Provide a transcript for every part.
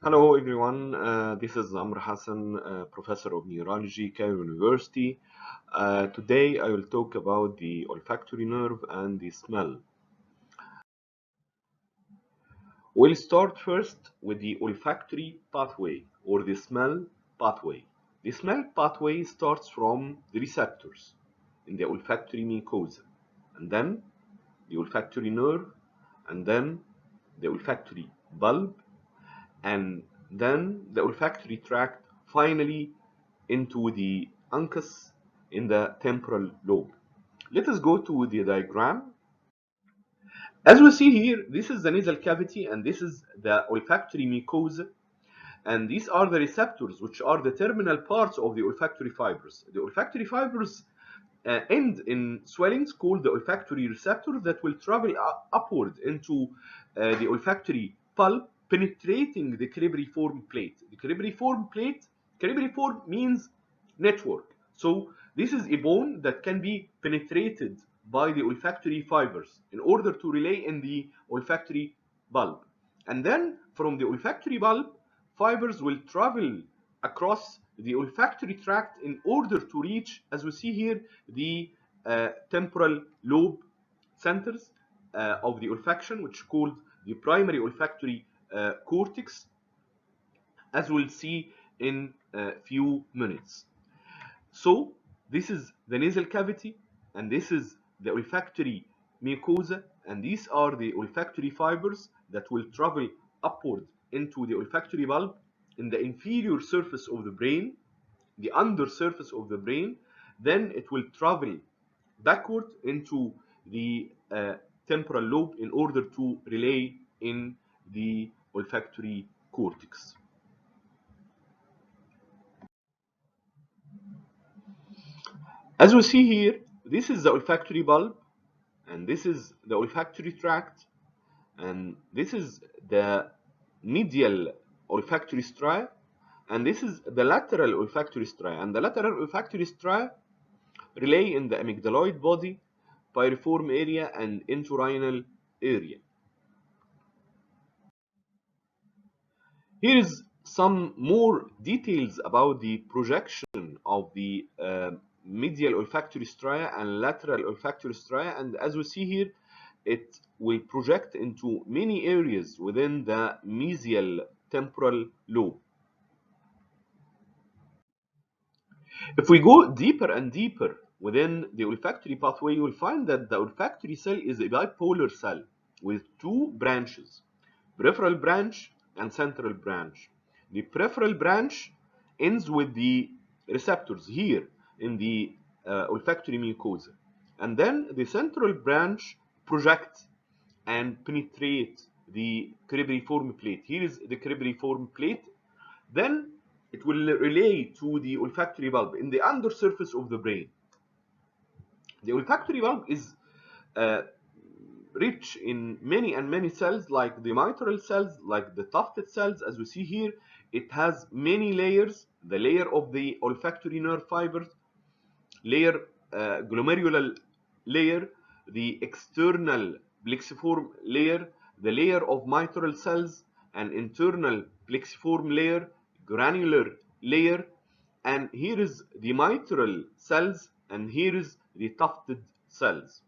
Hello everyone, this is Amr Hassan, Professor of Neurology, Cairo University. Today I will talk about the olfactory nerve and the smell. We'll start first with the olfactory pathway or the smell pathway. The smell pathway starts from the receptors in the olfactory mucosa, and then the olfactory nerve, and then the olfactory bulb, and then the olfactory tract, finally into the uncus in the temporal lobe. Let us go to the diagram. As we see here, this is the nasal cavity and this is the olfactory mucosa, and these are the receptors, which are the terminal parts of the olfactory fibers. The olfactory fibers end in swellings called the olfactory receptor that will travel upward into the olfactory pulp, penetrating the cribriform plate. The cribriform means network. So this is a bone that can be penetrated by the olfactory fibers in order to relay in the olfactory bulb. And then from the olfactory bulb, fibers will travel across the olfactory tract in order to reach, as we see here, the temporal lobe centers of the olfaction, which is called the primary olfactory cortex, as we'll see in a few minutes. So this is the nasal cavity, and this is the olfactory mucosa, and these are the olfactory fibers that will travel upward into the olfactory bulb in the inferior surface of the brain, the under surface of the brain. Then it will travel backward into the temporal lobe in order to relay in the olfactory cortex. As we see here, this is the olfactory bulb, and this is the olfactory tract, and this is the medial olfactory stria, and this is the lateral olfactory stria. And the lateral olfactory stria relay in the amygdaloid body, piriform area, and entorhinal area. Here is some more details about the projection of the medial olfactory stria and lateral olfactory stria, and as we see here, it will project into many areas within the mesial temporal lobe. If we go deeper and deeper within the olfactory pathway, you will find that the olfactory cell is a bipolar cell with two branches, peripheral branch and central branch. The peripheral branch ends with the receptors here in the olfactory mucosa, and then the central branch projects and penetrates the cribriform plate. Here is the cribriform plate. Then it will relay to the olfactory bulb in the undersurface of the brain. The olfactory bulb is rich in many cells, like the mitral cells, like the tufted cells. As we see here, it has many layers: the layer of the olfactory nerve fibers, layer glomerular layer, the external plexiform layer, the layer of mitral cells, an internal plexiform layer, granular layer, and here is the mitral cells, and here is the tufted cells.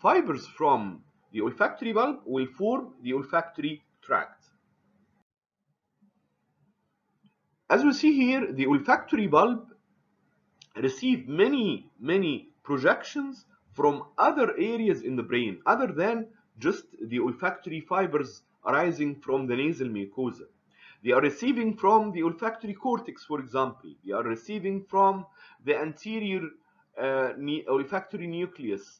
Fibers from the olfactory bulb will form the olfactory tract. As we see here, the olfactory bulb receive many projections from other areas in the brain other than just the olfactory fibers arising from the nasal mucosa. They are receiving from the olfactory cortex, for example. They are receiving from the anterior olfactory nucleus.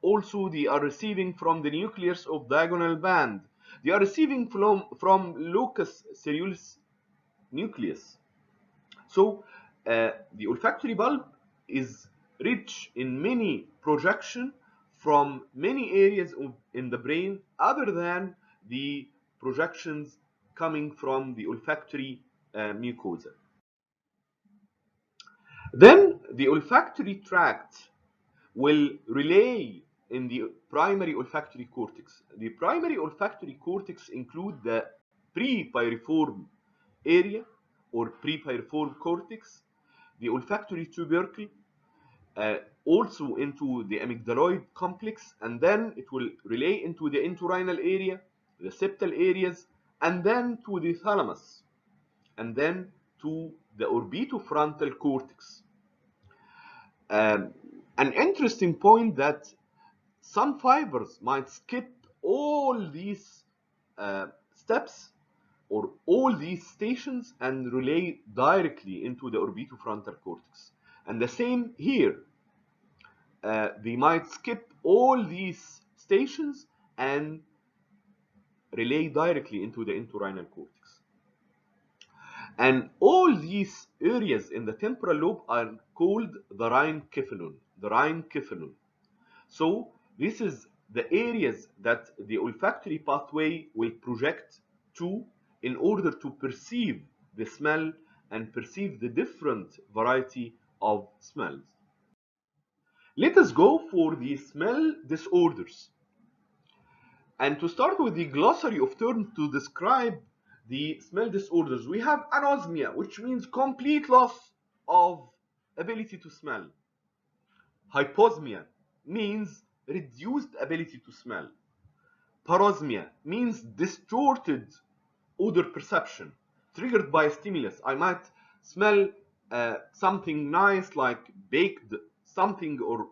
Also, they are receiving from the nucleus of diagonal band. They are receiving from locus ceruleus nucleus. So the olfactory bulb is rich in many projection from many areas in the brain other than the projections coming from the olfactory mucosa. Then the olfactory tract will relay in the primary olfactory cortex. The primary olfactory cortex include the prepiriform area or prepiriform cortex, the olfactory tubercle, also into the amygdaloid complex, and then it will relay into the entorhinal area, the septal areas, and then to the thalamus, and then to the orbitofrontal cortex. An interesting point that some fibers might skip all these steps or all these stations and relay directly into the orbitofrontal cortex. And the same here. They might skip all these stations and relay directly into the entorhinal cortex. And all these areas in the temporal lobe are called the rhyncephalon. The rhyncephalon. So this is the areas that the olfactory pathway will project to in order to perceive the smell and perceive the different variety of smells. Let us go for the smell disorders. And to start with the glossary of terms to describe the smell disorders, we have anosmia, which means complete loss of ability to smell. Hyposmia means reduced ability to smell. Parosmia means distorted odor perception triggered by a stimulus. I might smell something nice like baked something or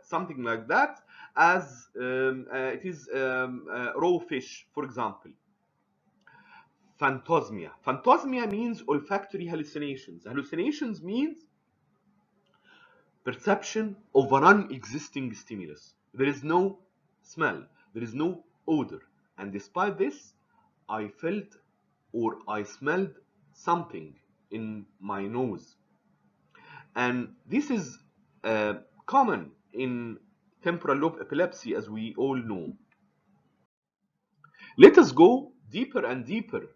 something like that, as it is raw fish, for example. Phantosmia. Phantosmia means olfactory hallucinations. Hallucinations means perception of a non-existing stimulus. There is no smell, there is no odor, and despite this, I felt or I smelled something in my nose. And this is common in temporal lobe epilepsy, as we all know. Let us go deeper and deeper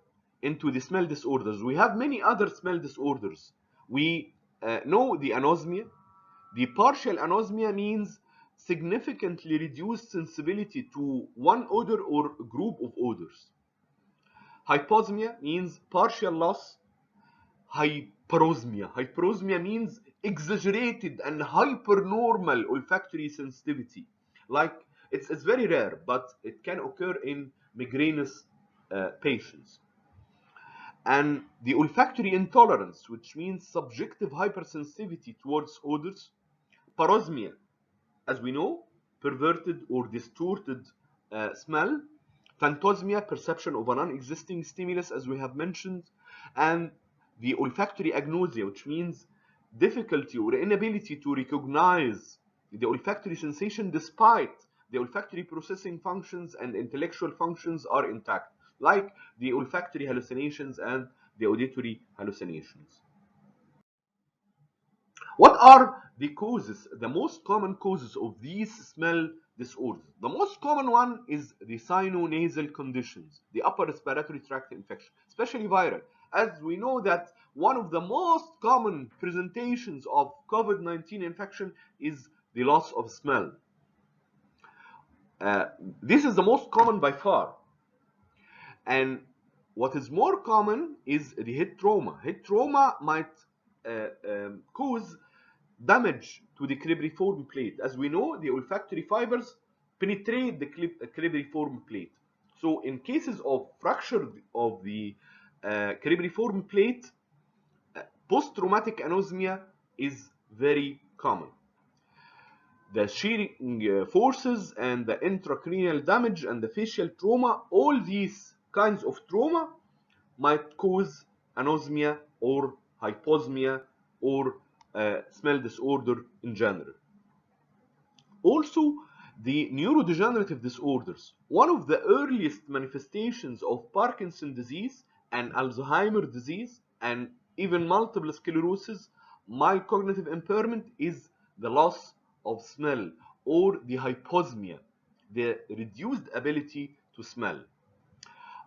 into the smell disorders. We have many other smell disorders. We know the anosmia. The partial anosmia means significantly reduced sensibility to one odor or group of odors. Hyposmia means partial loss. Hyperosmia. Hyperosmia means exaggerated and hypernormal olfactory sensitivity. Like it's very rare, but it can occur in migrainous patients. And the olfactory intolerance, which means subjective hypersensitivity towards odors. Parosmia, as we know, perverted or distorted smell. Phantosmia, perception of a non-existing stimulus, as we have mentioned. And the olfactory agnosia, which means difficulty or inability to recognize the olfactory sensation despite the olfactory processing functions and intellectual functions are intact, like the olfactory hallucinations and the auditory hallucinations. What are the causes, the most common causes of these smell disorders? The most common one is the sinonasal conditions, the upper respiratory tract infection, especially viral. As we know that one of the most common presentations of COVID-19 infection is the loss of smell. This is the most common by far. And what is more common is the head trauma. Head trauma might cause damage to the cribriform plate. As we know, the olfactory fibers penetrate the cribriform plate. So in cases of fracture of the cribriform plate, post-traumatic anosmia is very common. The shearing forces and the intracranial damage and the facial trauma, all these kinds of trauma might cause anosmia or hyposmia or smell disorder in general. Also, the neurodegenerative disorders. One of the earliest manifestations of Parkinson's disease and Alzheimer's disease and even multiple sclerosis, mild cognitive impairment, is the loss of smell or the hyposmia, the reduced ability to smell.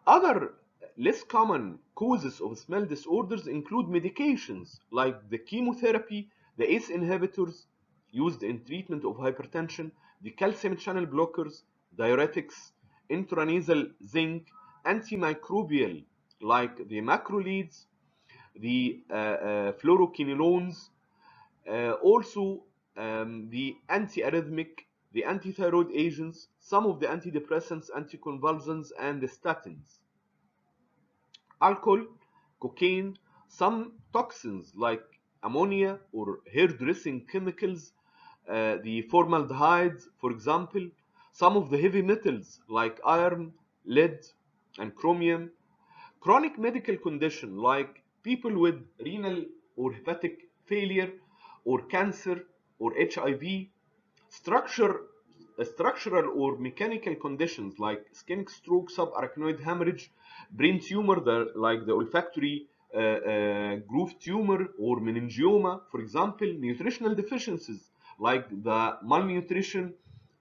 Other less common causes of smell disorders include medications like the chemotherapy, the ACE inhibitors used in treatment of hypertension, the calcium channel blockers, diuretics, intranasal zinc, antimicrobial like the macrolides, the fluoroquinolones, also the antiarrhythmic, the antithyroid agents, some of the antidepressants, anticonvulsants, and the statins. Alcohol, cocaine, some toxins like ammonia or hairdressing chemicals, the formaldehyde, for example, some of the heavy metals like iron, lead, and chromium, chronic medical condition like people with renal or hepatic failure or cancer or HIV, structure, structural or mechanical conditions like ischemic stroke, subarachnoid hemorrhage, brain tumor like the olfactory groove tumor or meningioma, for example, nutritional deficiencies like the malnutrition,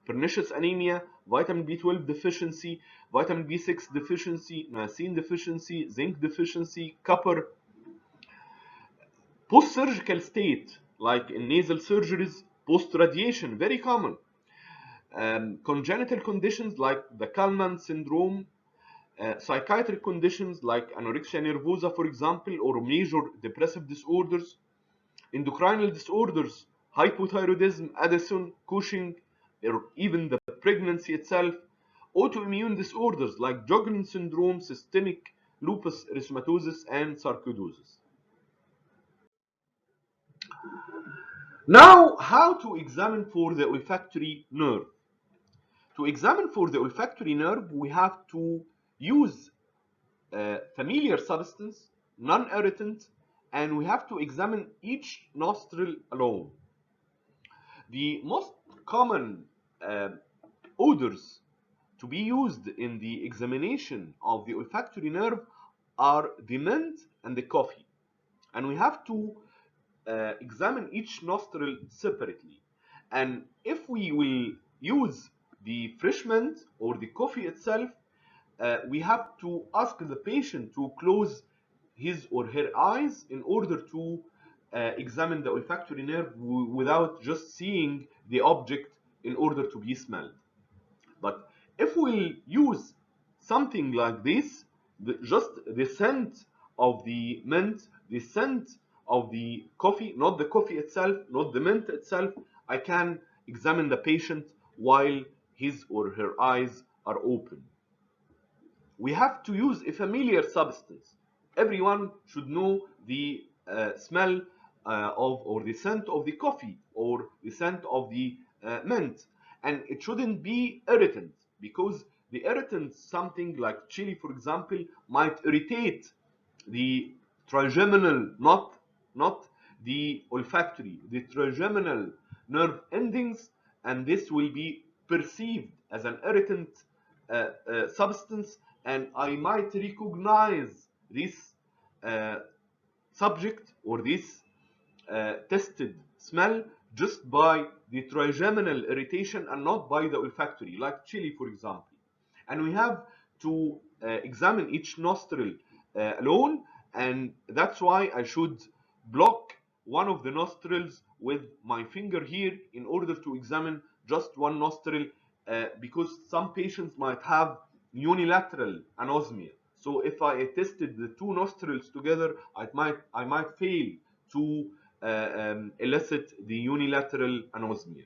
pernicious anemia, vitamin B12 deficiency, vitamin B6 deficiency, niacin deficiency, zinc deficiency, copper, post-surgical state like in nasal surgeries, post-radiation, very common, congenital conditions like the Kalman syndrome, psychiatric conditions like anorexia nervosa, for example, or major depressive disorders, endocrinal disorders, hypothyroidism, Addison, Cushing, or even the pregnancy itself, autoimmune disorders like Sjogren syndrome, systemic lupus erythematosus, and sarcoidosis. Now, how to examine for the olfactory nerve? To examine for the olfactory nerve, we have to use familiar substance, non-irritant, and we have to examine each nostril alone. The most common odors to be used in the examination of the olfactory nerve are the mint and the coffee. And we have to examine each nostril separately. And if we will use the fresh mint or the coffee itself, we have to ask the patient to close his or her eyes in order to examine the olfactory nerve without just seeing the object in order to be smelled. But if we use something like this, just the scent of the mint, the scent of the coffee, not the coffee itself, not the mint itself, I can examine the patient while his or her eyes are open. We have to use a familiar substance. Everyone should know the smell of or the scent of the coffee or the scent of the mint, and it shouldn't be irritant, because the irritant, something like chili for example, might irritate the trigeminal, not the olfactory, the trigeminal nerve endings, and this will be perceived as an irritant substance, and I might recognize this subject or this tested smell just by the trigeminal irritation and not by the olfactory, like chili for example. And we have to examine each nostril alone, and that's why I should block one of the nostrils with my finger here in order to examine just one nostril, because some patients might have unilateral anosmia. So if I tested the two nostrils together, I might fail to elicit the unilateral anosmia.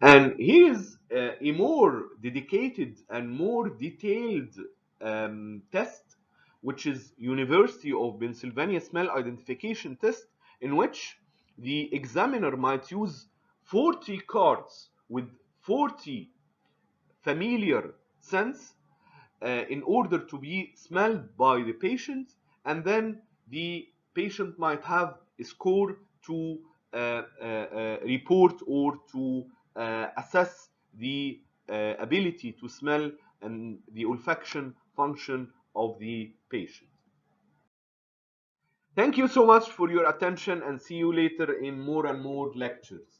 And here is a more dedicated and more detailed test, which is University of Pennsylvania Smell Identification Test, in which the examiner might use 40 cards with 40 familiar scents in order to be smelled by the patient, and then the patient might have a score to report or to assess the ability to smell and the olfaction function of the patient. Thank you so much for your attention, and see you later in more and more lectures.